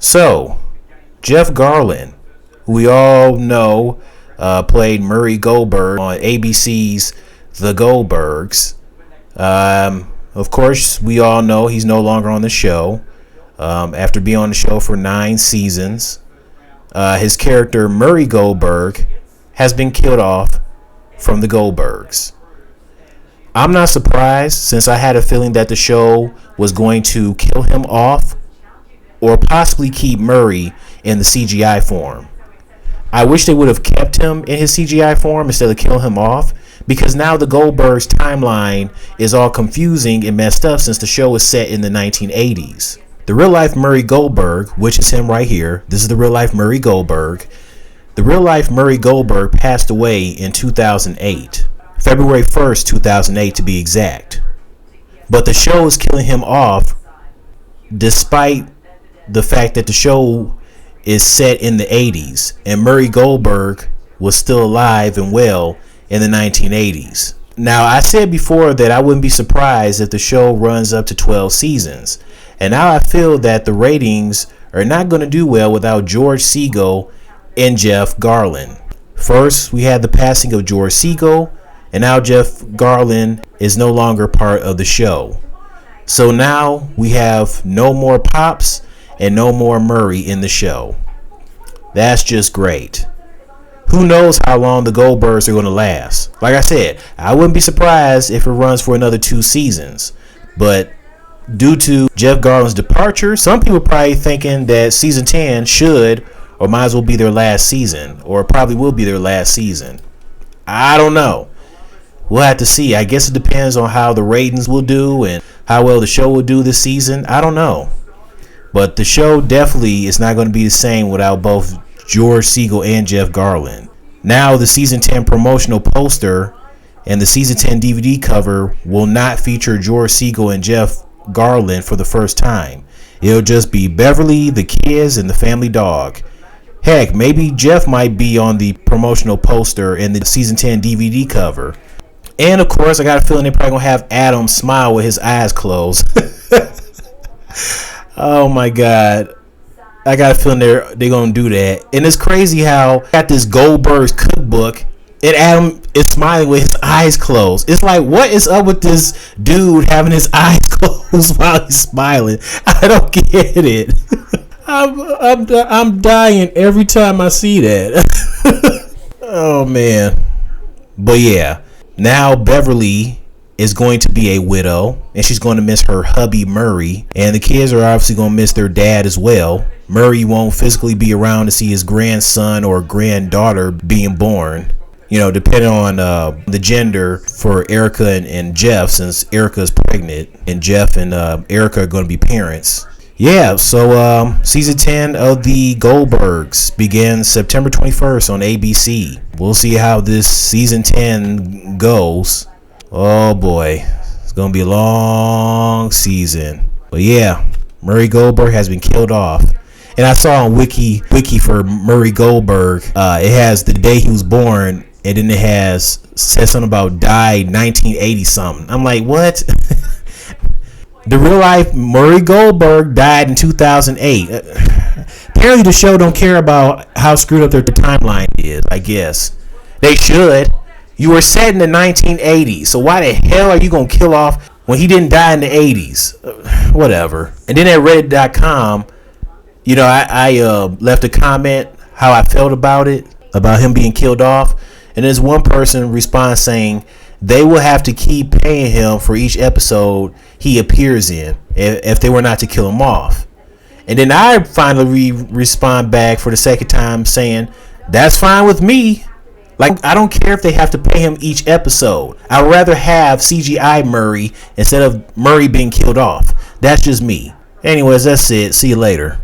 So, Jeff Garlin, who we all know played Murray Goldberg on ABC's The Goldbergs. Of course, we all know he's no longer on the show. After being on the show for 9 seasons, his character Murray Goldberg has been killed off from The Goldbergs. I'm not surprised, since I had a feeling that the show was going to kill him off or possibly keep Murray in the CGI form. I wish they would have kept him in his CGI form instead of killing him off, because now the Goldbergs timeline is all confusing and messed up since the show is set in the 1980s. The real life Murray Goldberg, which is him right here, this is the real life Murray Goldberg. The real life Murray Goldberg passed away in 2008. February 1st, 2008 to be exact. But the show is killing him off despite the fact that the show is set in the 80s and Murray Goldberg was still alive and well in the 1980s. Now, I said before that I wouldn't be surprised if the show runs up to 12 seasons. And now I feel that the ratings are not going to do well without George Segal and Jeff Garlin. First, we had the passing of George Segal, and now Jeff Garlin is no longer part of the show. So now we have no more Pops and no more Murray in the show. That's just great. Who knows how long the Goldbergs are going to last? Like I said, I wouldn't be surprised if it runs for another 2 seasons. But due to Jeff Garlin's departure, some people probably thinking that season 10 should or might as well be their last season, or probably will be their last season. I don't know. We'll have to see. I guess it depends on how the ratings will do and how well the show will do this season. I don't know. But the show definitely is not going to be the same without both George Segal and Jeff Garlin. Now the season 10 promotional poster and the season 10 DVD cover will not feature George Segal and Jeff Garlin for the first time. It'll just be Beverly, the kids, and the family dog. Heck, maybe Jeff might be on the promotional poster and the season 10 DVD cover. And of course, I got a feeling they're probably going to have Adam smile with his eyes closed. Oh my God. I got a feeling they're going to do that. And it's crazy how I got this Goldbergs cookbook and Adam is smiling with his eyes closed. It's like, what is up with this dude having his eyes closed while he's smiling? I don't get it. I'm dying every time I see that. Oh man. But yeah, now Beverly is going to be a widow, and she's going to miss her hubby Murray, and the kids are obviously going to miss their dad as well. Murray won't physically be around to see his grandson or granddaughter being born, you know, depending on the gender for Erica and Jeff, since Erica is pregnant and Jeff and Erica are going to be parents. Yeah, so season 10 of the Goldbergs begins September 21st on ABC. We'll see how this season 10 goes. Oh boy, it's going to be a long season. But yeah, Murray Goldberg has been killed off. And I saw on Wiki for Murray Goldberg, it has the day he was born, and then it says something about died 1980 something. I'm like, what? The real life Murray Goldberg died in 2008. Apparently the show don't care about how screwed up their timeline is, I guess. They should. You were set in the 1980s, so why the hell are you going to kill off when he didn't die in the 80s? Whatever. And then at Reddit.com, you know, I left a comment how I felt about it, about him being killed off. And there's one person responds saying they will have to keep paying him for each episode he appears in if they were not to kill him off. And then I finally respond back for the second time saying, that's fine with me. Like, I don't care if they have to pay him each episode. I'd rather have CGI Murray instead of Murray being killed off. That's just me. Anyways, that's it. See you later.